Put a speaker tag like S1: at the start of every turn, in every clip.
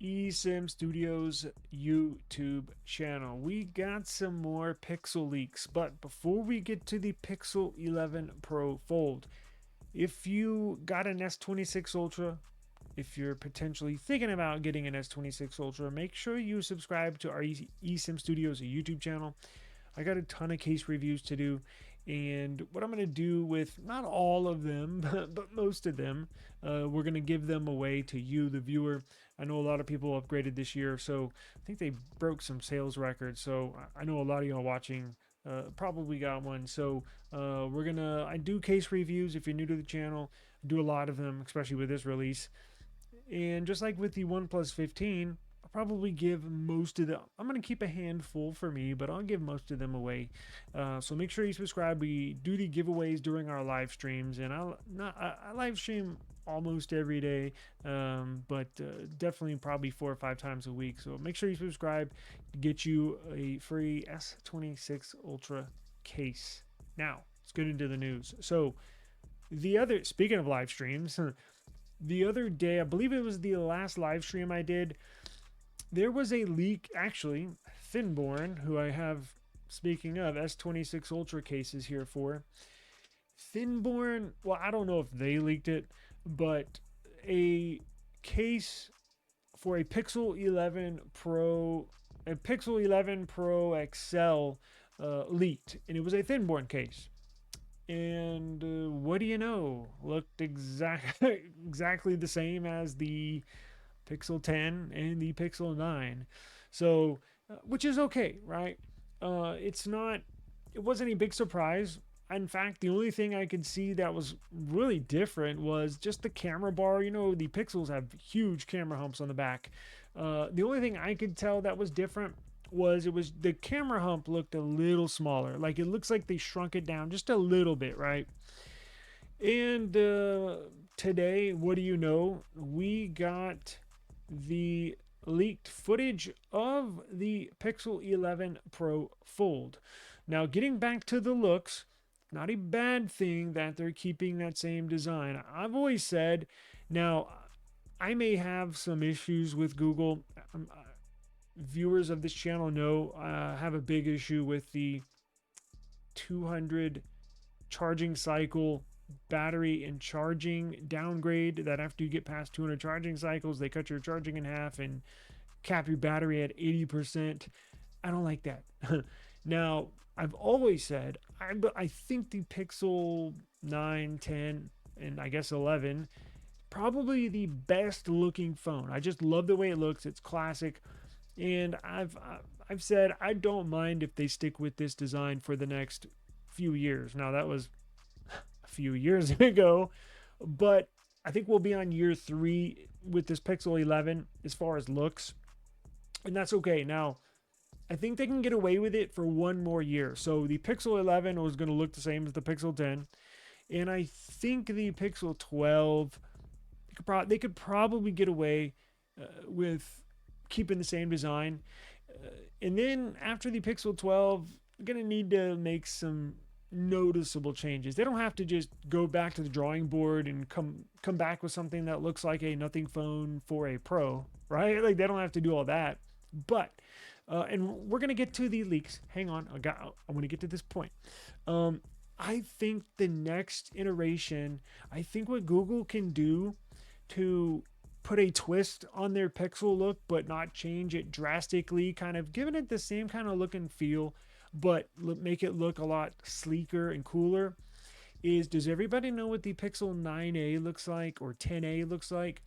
S1: eSIMstudios YouTube channel. We got some more Pixel leaks, but before we get to the Pixel 11 Pro Fold, if you got an S26 Ultra, if you're potentially thinking about getting an S26 Ultra, make sure you subscribe to our eSIMstudios YouTube channel. I got a ton of case reviews to do, and what I'm going to do with not all of them, but most of them, we're going to give them away to you, the viewer. I know a lot of people upgraded this year, so I think they broke some sales records. So I know a lot of y'all watching probably got one. So I do case reviews if you're new to the channel. I do a lot of them, especially with this release. And just like with the OnePlus 15, I'll probably give most of them. I'm going to keep a handful for me, but I'll give most of them away. So make sure you subscribe. We do the giveaways during our live streams, and I live stream almost every day, but definitely probably 4 or 5 times a week. So make sure you subscribe to get you a free S26 Ultra case. Now let's get into the news. So speaking of live streams. The other day, I believe it was the last live stream I did, there was a leak. Actually, Thinborn, who I have, speaking of S26 Ultra cases here for, Thinborn, well, I don't know if they leaked it, but a case for a Pixel 11 Pro, a Pixel 11 Pro XL leaked, and it was a Thinborn case. And what do you know? Looked exactly the same as the Pixel 10 and the Pixel 9. So, which is okay, right? It's not, it wasn't a big surprise. In fact, the only thing I could see that was really different was just the camera bar. You know, the Pixels have huge camera humps on the back. The only thing I could tell that was different was the camera hump looked a little smaller. Like it looks like they shrunk it down just a little bit, right? And today, what do you know? We got the leaked footage of the Pixel 11 Pro Fold. Now, getting back to the looks, not a bad thing that they're keeping that same design. I've always said, now, I may have some issues with Google. Viewers of this channel know I have a big issue with the 200 charging cycle battery and charging downgrade, that after you get past 200 charging cycles, they cut your charging in half and cap your battery at 80%. I don't like that. Now, I've always said, I think the Pixel 9, 10, and I guess 11, probably the best looking phone. I just love the way it looks. It's classic. And I've said I don't mind if they stick with this design for the next few years. Now, that was a few years ago, but I think we'll be on year 3 with this Pixel 11 as far as looks, and that's okay. Now, I think they can get away with it for one more year. So the Pixel 11 was going to look the same as the Pixel 10, and I think the Pixel 12, they could probably get away with keeping the same design. And then after the Pixel 12, you're going to need to make some noticeable changes. They don't have to just go back to the drawing board and come back with something that looks like a nothing phone for a Pro, right? Like they don't have to do all that. But and we're going to get to the leaks. Hang on. I want to get to this point. I think the next iteration, I think what Google can do to put a twist on their Pixel look, but not change it drastically, kind of giving it the same kind of look and feel, but make it look a lot sleeker and cooler, is, does everybody know what the Pixel 9a looks like, or 10a looks like?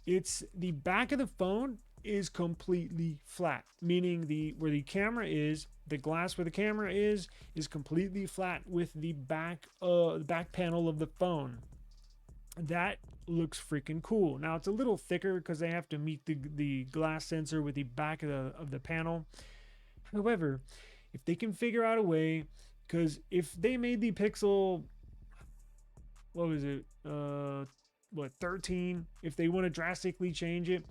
S1: It's the back of the phone is completely flat, meaning where the camera is, the glass where the camera is completely flat with the back panel of the phone. That looks freaking cool. Now it's a little thicker because they have to meet the glass sensor with the back of the panel. However, if they can figure out a way, because if they made the Pixel, what was it, 13, if they want to drastically change it,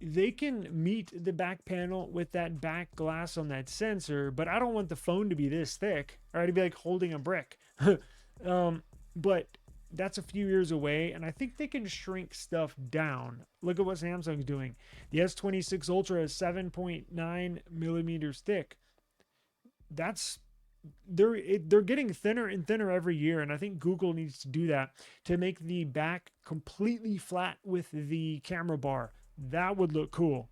S1: they can meet the back panel with that back glass on that sensor, but I don't want the phone to be this thick, or to be like holding a brick. But that's a few years away, and I think they can shrink stuff down. Look at what Samsung's doing. The S26 Ultra is 7.9 millimeters thick. That's they're getting thinner and thinner every year, and I think Google needs to do that to make the back completely flat with the camera bar. That would look cool.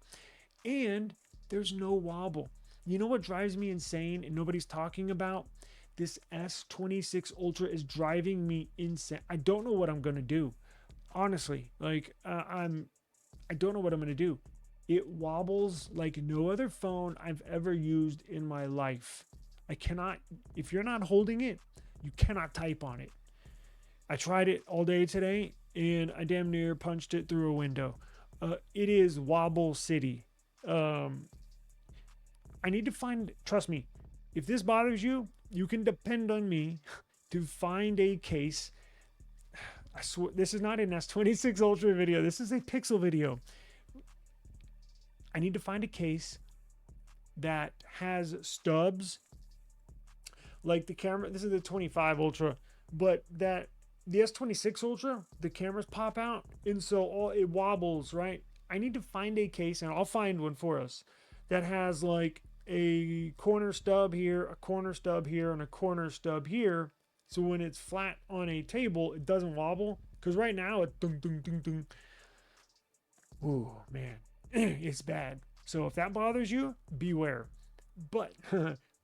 S1: And there's no wobble. You know what drives me insane and nobody's talking about? This S26 Ultra is driving me insane. I don't know what I'm gonna do. Honestly, like I don't know what I'm gonna do. It wobbles like no other phone I've ever used in my life. I cannot, if you're not holding it, you cannot type on it. I tried it all day today and I damn near punched it through a window. It is Wobble City. I need to find, trust me, if this bothers you, you can depend on me to find a case. I swear, this is not an S26 Ultra video. This is a Pixel video. I need to find a case that has stubs like the camera. This is the 25 Ultra, but that the S26 Ultra, the cameras pop out, and so all it wobbles, right? I need to find a case, and I'll find one for us, that has like a corner stub here, a corner stub here, and a corner stub here. So when it's flat on a table, it doesn't wobble. Because right now it dung dung dung dung. Ooh, man, it's bad. So if that bothers you, beware. But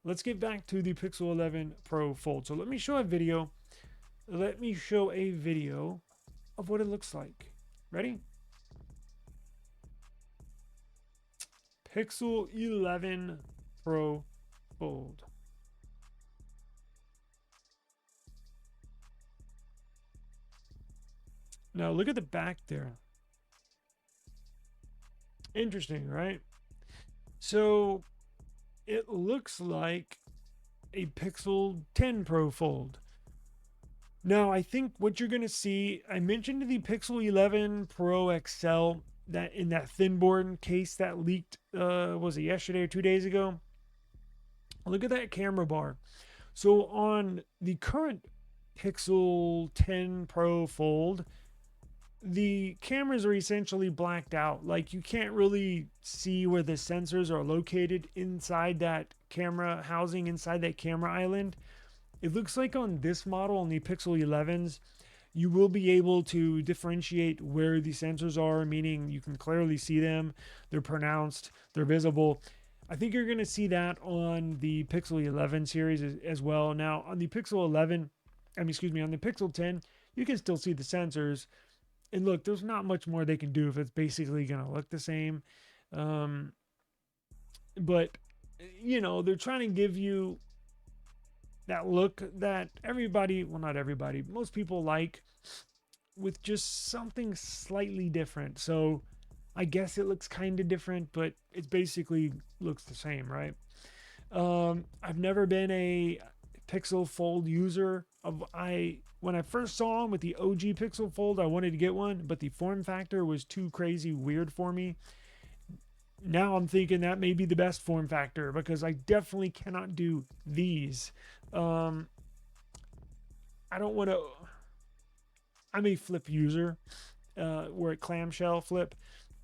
S1: let's get back to the Pixel 11 Pro Fold. So let me show a video. Let me show a video of what it looks like. Ready? Pixel 11 Pro Fold. Now look at the back there. Interesting, right? So it looks like a Pixel 10 Pro Fold. Now I think what you're gonna see, I mentioned the Pixel 11 Pro XL, that in that thin board case that leaked, was it yesterday or 2 days ago? Look at that camera bar. So on the current Pixel 10 Pro Fold, the cameras are essentially blacked out. Like you can't really see where the sensors are located inside that camera housing, inside that camera island. It looks like on this model, on the Pixel 11s, you will be able to differentiate where the sensors are, meaning you can clearly see them. They're pronounced, they're visible. I think you're going to see that on the Pixel 11 series as well. Now, on the Pixel 11, on the Pixel 10, you can still see the sensors. And look, there's not much more they can do if it's basically going to look the same. But, you know, they're trying to give you that look that everybody, well, not everybody, most people like, with just something slightly different. So I guess it looks kind of different, but it basically looks the same, right? I've never been a Pixel Fold user. When I first saw them with the OG Pixel Fold, I wanted to get one, but the form factor was too crazy weird for me. Now I'm thinking that may be the best form factor, because I definitely cannot do these. I don't want to. I'm a flip user, where a clamshell flip.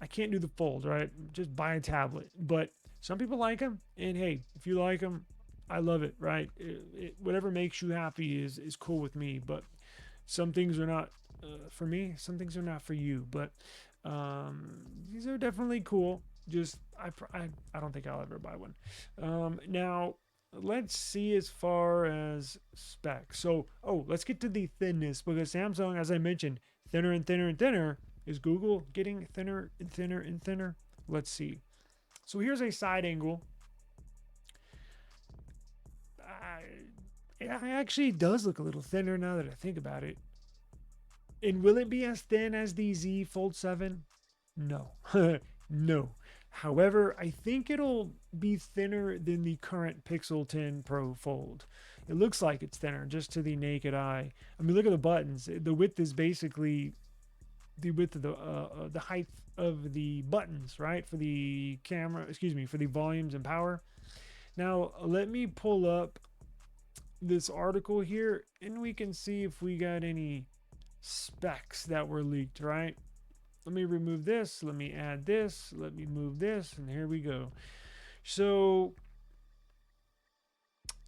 S1: I can't do the fold, right? Just buy a tablet. But some people like them, and hey, if you like them, I love it, right? Whatever makes you happy is cool with me. But some things are not for me. Some things are not for you. But these are definitely cool. Just I don't think I'll ever buy one. Now let's see as far as specs. So let's get to the thinness, because Samsung, as I mentioned, thinner and thinner and thinner. Is Google getting thinner and thinner and thinner? Let's see. So here's a side angle. It actually does look a little thinner now that I think about it. And will it be as thin as the Z Fold 7? No. No. However, I think it'll be thinner than the current Pixel 10 Pro Fold. It looks like it's thinner just to the naked eye. I mean, look at the buttons. The width is basically the width of the height of the buttons, right? For the camera, for the volumes and power. Now, let me pull up this article here, and we can see if we got any specs that were leaked, right? Let me remove this. Let me add this. Let me move this. And here we go. So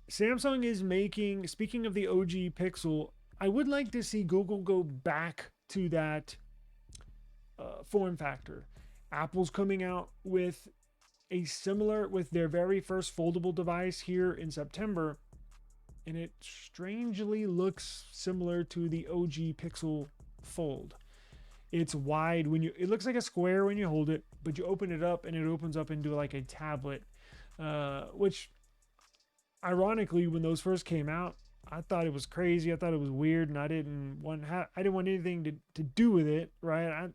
S1: Samsung is making, speaking of the OG Pixel, I would like to see Google go back to that form factor. Apple's coming out with a similar, with their very first foldable device here in September, and it strangely looks similar to the OG Pixel Fold. It's wide when you, it looks like a square when you hold it, but you open it up and it opens up into like a tablet, which ironically, when those first came out, I thought it was crazy. I thought it was weird, and I didn't want anything to do with it, right?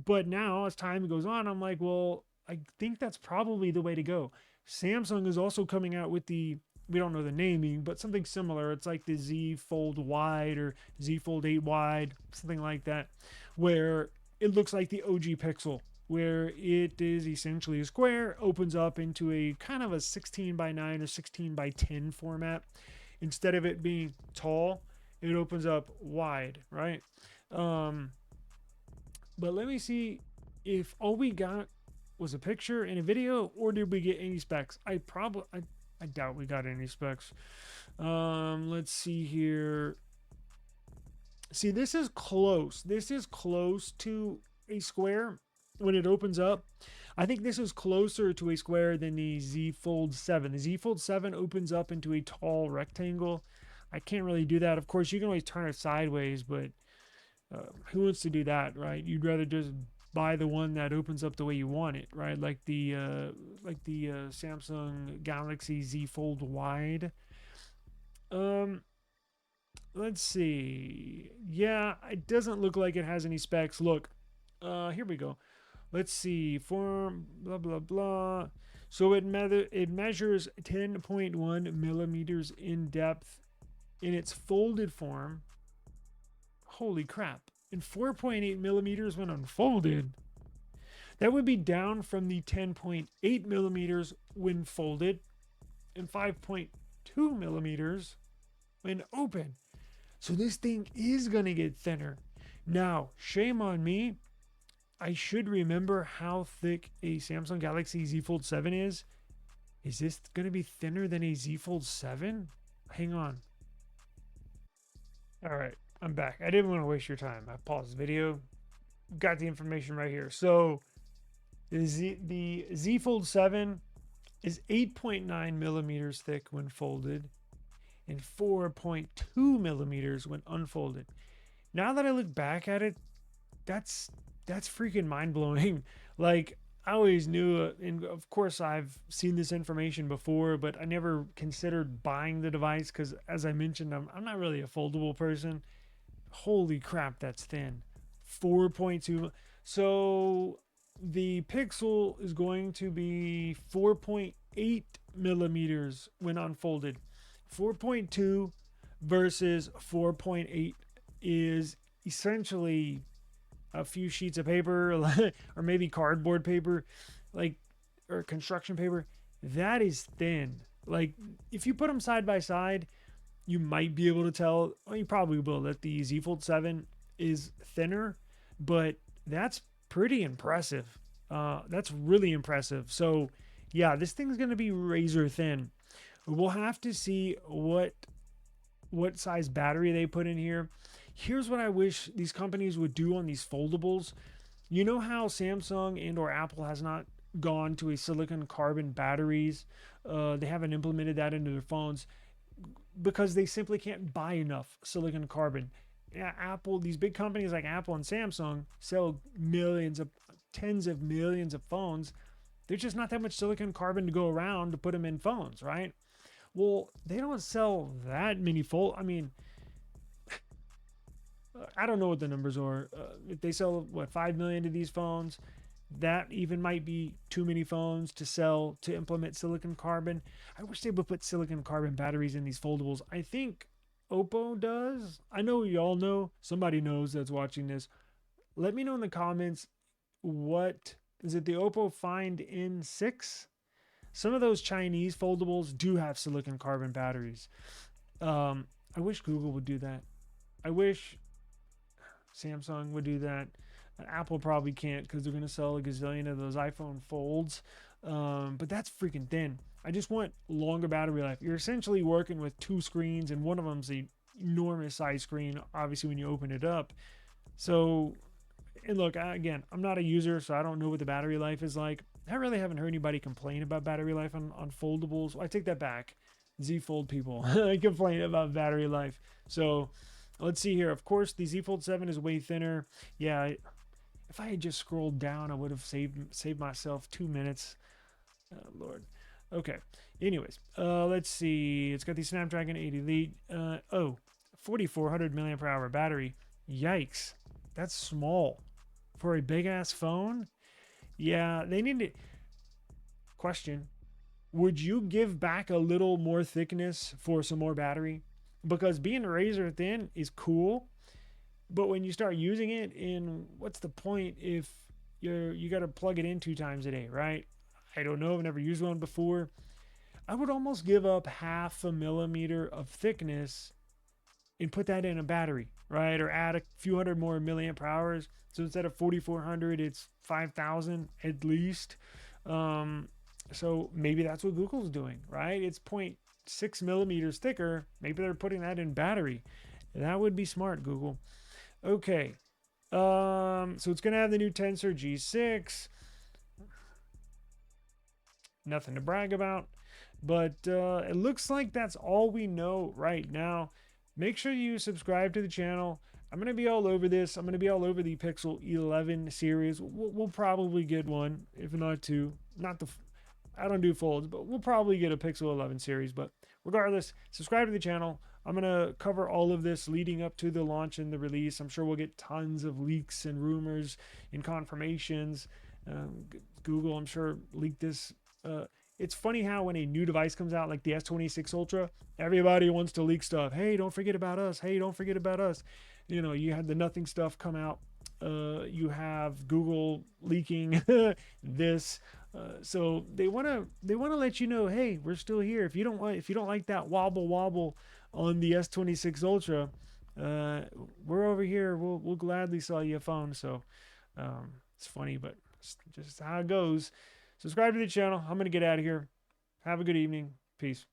S1: But now, as time goes on, I'm like, well, I think that's probably the way to go. Samsung is also coming out with the, we don't know the naming, but something similar. It's like the Z Fold Wide or Z Fold 8 Wide, something like that, where it looks like the OG Pixel, where it is essentially a square, opens up into a kind of a 16 by 9 or 16 by 10 format. Instead of it being tall, it opens up wide, right? But let me see if all we got was a picture and a video, or did we get any specs? I doubt we got any specs. Let's see here. See, this is close. This is close to a square when it opens up. I think this is closer to a square than the Z Fold 7. The Z Fold 7 opens up into a tall rectangle. I can't really do that. Of course, you can always turn it sideways, but who wants to do that, right? You'd rather just buy the one that opens up the way you want it, right? Like the Samsung Galaxy Z Fold Wide. Let's see. Yeah, it doesn't look like it has any specs. Look, here we go. Let's see. Form, blah, blah, blah. So it measures 10.1 millimeters in depth in its folded form. Holy crap. And 4.8 millimeters when unfolded. That would be down from the 10.8 millimeters when folded and 5.2 millimeters when open. So this thing is going to get thinner. Now, shame on me. I should remember how thick a Samsung Galaxy Z Fold 7 is. Is this going to be thinner than a Z Fold 7? Hang on. All right, I'm back. I didn't want to waste your time. I paused the video. Got the information right here. So the Z Fold 7 is 8.9 millimeters thick when folded and 4.2 millimeters when unfolded. Now that I look back at it, that's freaking mind-blowing. Like, I always knew, and of course I've seen this information before, but I never considered buying the device because, as I mentioned, I'm not really a foldable person. Holy crap, that's thin. 4.2. So the Pixel is going to be 4.8 millimeters when unfolded. 4.2 versus 4.8 is essentially a few sheets of paper or maybe cardboard paper, like, or construction paper. That is thin. Like, if you put them side by side, you might be able to tell, well, you probably will, that the Z Fold 7 is thinner, but that's pretty impressive. That's really impressive. So yeah, this thing's going to be razor thin. We'll have to see what size battery they put in here. Here's what I wish these companies would do on these foldables. You know how Samsung and or Apple has not gone to a silicon carbon batteries? They haven't implemented that into their phones because they simply can't buy enough silicon carbon. Yeah, Apple, these big companies like Apple and Samsung sell tens of millions of phones. There's just not that much silicon carbon to go around to put them in phones, right? Well, they don't sell that many I mean, I don't know what the numbers are. If they sell, 5 million of these phones, that even might be too many phones to sell to implement silicon carbon. I wish they would put silicon carbon batteries in these foldables. I think Oppo does. I know y'all know. Somebody knows that's watching this. Let me know in the comments, what is it, the Oppo Find N6? Some of those Chinese foldables do have silicon carbon batteries. I wish Google would do that. I wish Samsung would do that. Apple probably can't because they're going to sell a gazillion of those iPhone folds. But that's freaking thin. I just want longer battery life. You're essentially working with two screens, and one of them's the enormous size screen, obviously, when you open it up. So, and look, again, I'm not a user, so I don't know what the battery life is like. I really haven't heard anybody complain about battery life on foldables. Well, I take that back. Z Fold people complain about battery life. So let's see here. Of course, the Z Fold 7 is way thinner. Yeah, if I had just scrolled down, I would have saved myself 2 minutes. Oh, Lord. Okay. Anyways, let's see. It's got the Snapdragon 8 Elite. 4,400 milliamp hour battery. Yikes. That's small for a big ass phone. Yeah, they need to. Question: would you give back a little more thickness for some more battery? Because being razor thin is cool, but when you start using it, in what's the point if you got to plug it in 2 times a day, right? I don't know. I've never used one before. I would almost give up half a millimeter of thickness and put that in a battery, right? Or add a few hundred more milliamp hours. So instead of 4,400, it's 5,000 at least. So maybe that's what Google's doing, right? It's 0.6 millimeters thicker. Maybe they're putting that in battery. That would be smart, Google. Okay. So it's gonna have the new Tensor G6. Nothing to brag about, but it looks like that's all we know right now. Make sure you subscribe to the channel. I'm going to be all over this. I'm going to be all over the Pixel 11 series. We'll probably get one, if not two. Not the, I don't do folds, but we'll probably get a Pixel 11 series. But regardless, subscribe to the channel. I'm going to cover all of this leading up to the launch and the release. I'm sure we'll get tons of leaks and rumors and confirmations. Google, I'm sure, leaked this. It's funny how when a new device comes out like the S26 Ultra, everybody wants to leak stuff. Hey, don't forget about us. Hey, don't forget about us. You know, you had the nothing stuff come out. You have Google leaking this. So they want to let you know, hey, we're still here. If you don't like that wobble on the S26 Ultra, we're over here. We'll gladly sell you a phone. So it's funny, but it's just how it goes. Subscribe to the channel. I'm going to get out of here. Have a good evening. Peace.